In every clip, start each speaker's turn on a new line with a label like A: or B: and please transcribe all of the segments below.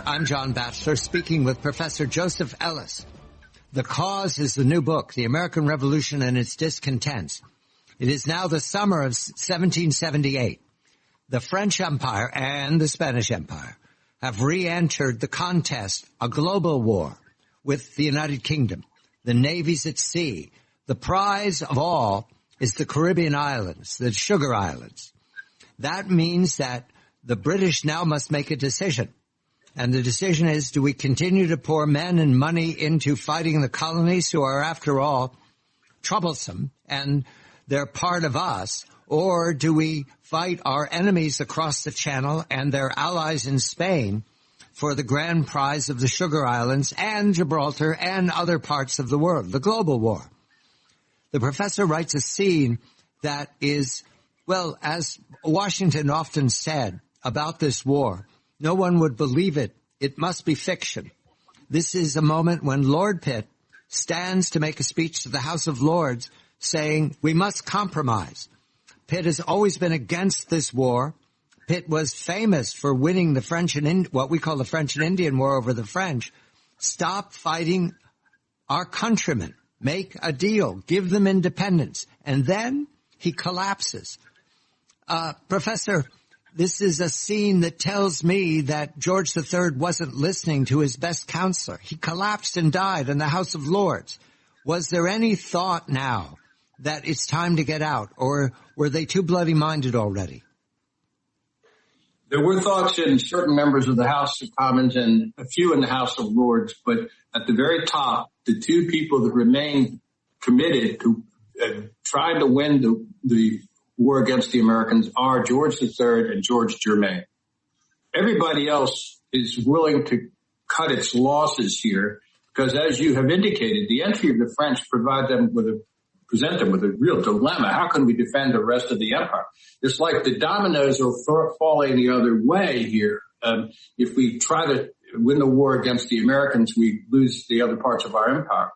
A: I'm John Batchelor, speaking with Professor Joseph Ellis. The Cause is the new book, The American Revolution and Its Discontents. It is now the summer of 1778. The French Empire and the Spanish Empire have re-entered the contest, a global war, with the United Kingdom. The navy's at sea. The prize of all is the Caribbean islands, the Sugar Islands. That means that the British now must make a decision. And the decision is, do we continue to pour men and money into fighting the colonies who are, after all, troublesome and they're part of us, or do we fight our enemies across the Channel and their allies in Spain for the grand prize of the Sugar Islands and Gibraltar and other parts of the world, the global war? The professor writes a scene that is, well, as Washington often said about this war, no one would believe it. It must be fiction. This is a moment when Lord Pitt stands to make a speech to the House of Lords saying, we must compromise. Pitt has always been against this war. Pitt was famous for winning the French and what we call the French and Indian War over the French. Stop fighting our countrymen. Make a deal. Give them independence. And then he collapses. Professor, this is a scene that tells me that George III wasn't listening to his best counselor. He collapsed and died in the House of Lords. Was there any thought now that it's time to get out, or were they too bloody-minded already?
B: There were thoughts in certain members of the House of Commons and a few in the House of Lords, but at the very top, the two people that remained committed to trying to win the war against the Americans are George III and George Germain. Everybody else is willing to cut its losses here because, as you have indicated, the entry of the French present them with a real dilemma. How can we defend the rest of the empire? It's like the dominoes are falling the other way here. If we try to win the war against the Americans, we lose the other parts of our empire.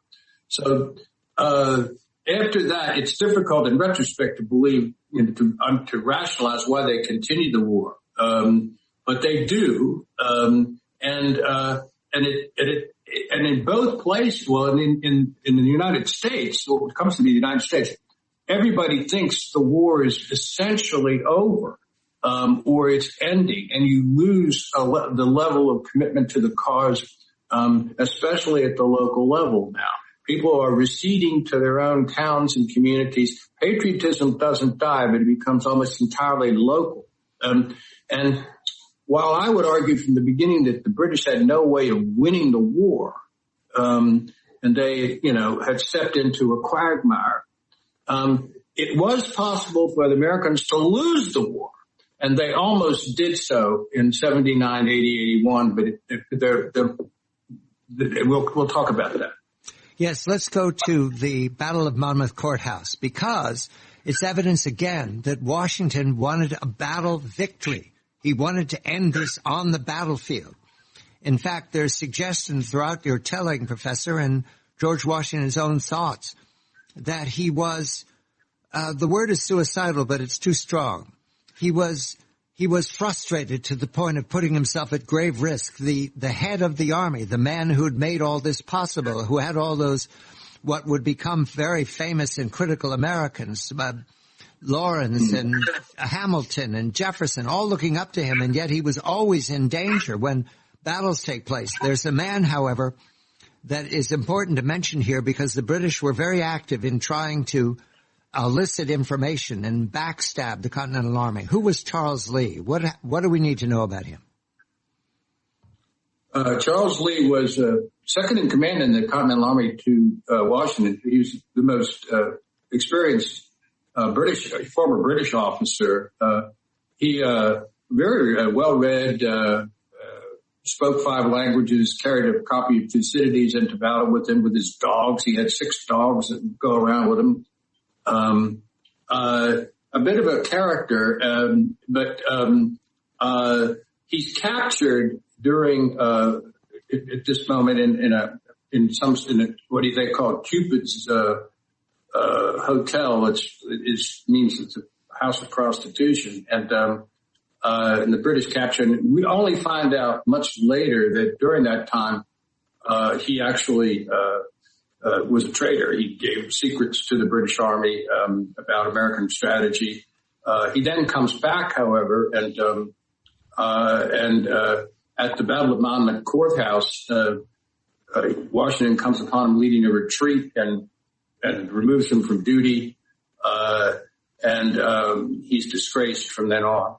B: So after that, it's difficult in retrospect to believe, to rationalize why they continue the war. But they do. And in both places, well, in the United States, when it comes to the United States, everybody thinks the war is essentially over, or it's ending, and you lose the level of commitment to the cause, especially at the local level now. People are receding to their own towns and communities. Patriotism doesn't die, but it becomes almost entirely local. And while I would argue from the beginning that the British had no way of winning the war, and they, had stepped into a quagmire, it was possible for the Americans to lose the war. And they almost did so in 79, 80, 81, but we'll talk about that.
A: Yes, let's go to the Battle of Monmouth Courthouse, because it's evidence again that Washington wanted a battle victory. He wanted to end this on the battlefield. In fact, there's suggestions throughout your telling, Professor, and George Washington's own thoughts, that he was, the word is suicidal, but it's too strong. He was frustrated to the point of putting himself at grave risk. The head of the army, the man who had made all this possible, who had all those, what would become very famous and critical Americans, Lawrence and Hamilton and Jefferson, all looking up to him, and yet he was always in danger when battles take place. There's a man, however, that is important to mention here because the British were very active in trying to elicit information and backstab the Continental Army. Who was Charles Lee? What do we need to know about him?
B: Charles Lee was second in command in the Continental Army to Washington. He was the most experienced former British officer. He very well-read, spoke 5 languages, carried a copy of Thucydides into battle with him with his dogs. He had 6 dogs that would go around with him. A bit of a character, but he's captured during at this moment in what do they call Cupid's hotel. It means it's a house of prostitution, and in the British capture. And we only find out much later that during that time, he actually was a traitor. He gave secrets to the British Army about American strategy. He then comes back, however, and at the Battle of Monmouth Courthouse, Washington comes upon him leading a retreat and removes him from duty, and he's disgraced from then on.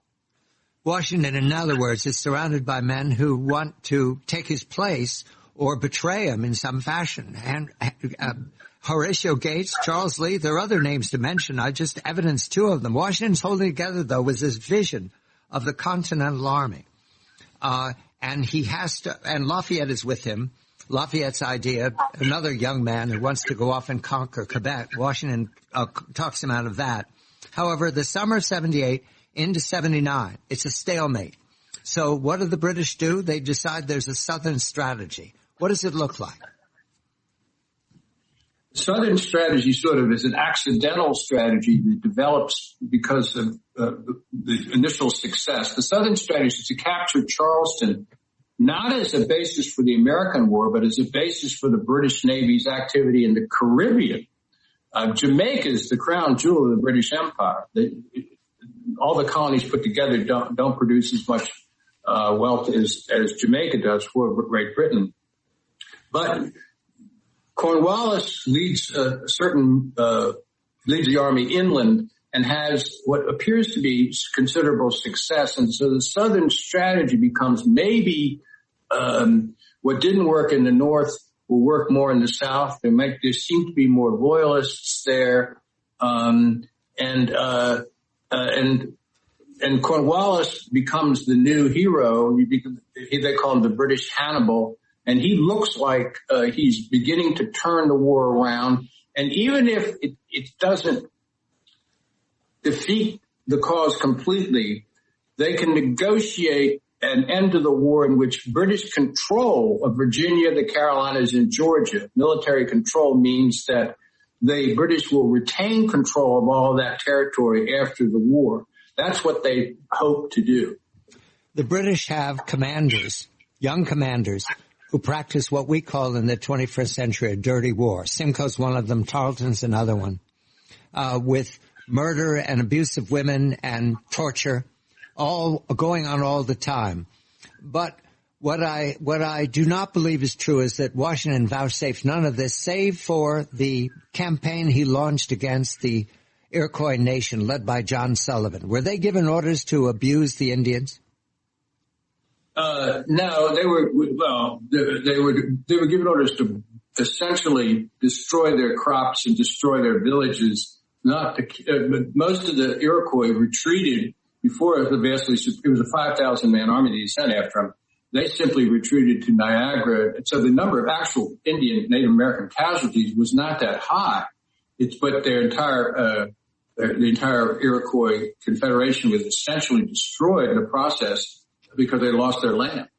A: Washington, in other words, is surrounded by men who want to take his place or betray him in some fashion. And Horatio Gates, Charles Lee, there are other names to mention. I just evidenced two of them. Washington's holding together, though, was his vision of the Continental Army. And he has to, and Lafayette is with him. Lafayette's idea, another young man who wants to go off and conquer Quebec. Washington talks him out of that. However, the summer of 78 into 79, it's a stalemate. So what do the British do? They decide there's a Southern strategy. What does it look like?
B: Southern strategy sort of is an accidental strategy that develops because of the initial success. The Southern strategy is to capture Charleston not as a basis for the American war, but as a basis for the British Navy's activity in the Caribbean. Jamaica is the crown jewel of the British Empire. All the colonies put together don't produce as much wealth as Jamaica does for Great Britain. But Cornwallis leads the army inland and has what appears to be considerable success. And so the Southern strategy becomes maybe what didn't work in the North will work more in the South. There seem to be more loyalists there, and Cornwallis becomes the new hero. They call him the British Hannibal. And he looks like he's beginning to turn the war around. And even if it doesn't defeat the cause completely, they can negotiate an end to the war in which British control of Virginia, the Carolinas, and Georgia, military control, means that the British will retain control of all that territory after the war. That's what they hope to do.
A: The British have commanders, young commanders, who practice what we call in the 21st century a dirty war. Simcoe's one of them, Tarleton's another one, with murder and abuse of women and torture, all going on all the time. But what I do not believe is true is that Washington vouchsafed none of this, save for the campaign he launched against the Iroquois nation led by John Sullivan. Were they given orders to abuse the Indians?
B: No, they were given orders to essentially destroy their crops and destroy their villages. Most of the Iroquois retreated before it was a 5,000 man army that he sent after them. They simply retreated to Niagara. And so the number of actual Indian Native American casualties was not that high. But the entire Iroquois Confederation was essentially destroyed in the process because they lost their land.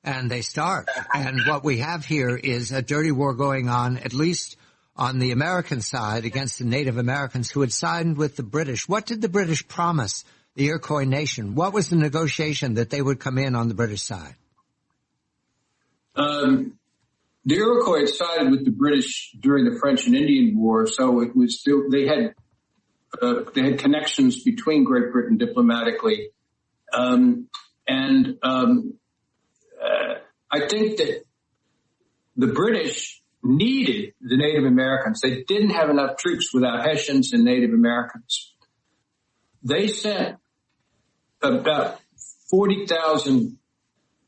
A: And they starved. And what we have here is a dirty war going on, at least on the American side, against the Native Americans who had signed with the British. What did the British promise the Iroquois nation? What was the negotiation that they would come in on the British side?
B: The Iroquois had sided with the British during the French and Indian War, so it was still, they had connections between Great Britain diplomatically. I think that the British needed the Native Americans. They didn't have enough troops without Hessians and Native Americans. They sent about 40,000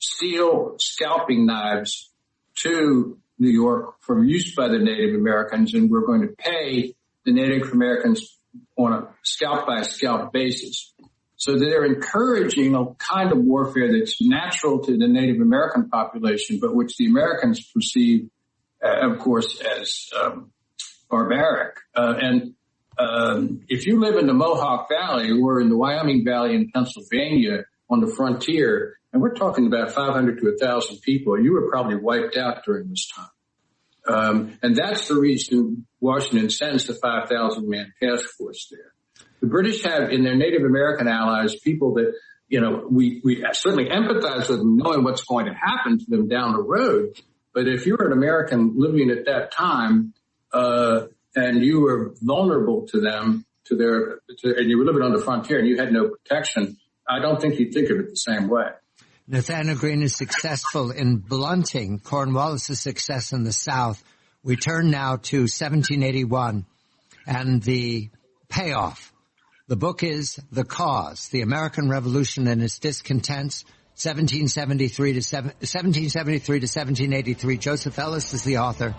B: steel scalping knives to New York for use by the Native Americans, and we're going to pay the Native Americans on a scalp-by-scalp basis. So they're encouraging a kind of warfare that's natural to the Native American population, but which the Americans perceive, of course, as barbaric. If you live in the Mohawk Valley or in the Wyoming Valley in Pennsylvania on the frontier, and we're talking about 500 to 1,000 people, you were probably wiped out during this time. And that's the reason Washington sends the 5,000-man task force there. The British have in their Native American allies people that we certainly empathize with them knowing what's going to happen to them down the road. But if you're an American living at that time, and you were vulnerable to them, and you were living on the frontier and you had no protection, I don't think you'd think of it the same way.
A: Nathanael Green is successful in blunting Cornwallis's success in the South. We turn now to 1781 and the payoff. The book is The Cause, The American Revolution and Its Discontents, 1773 to 1783. Joseph Ellis is the author.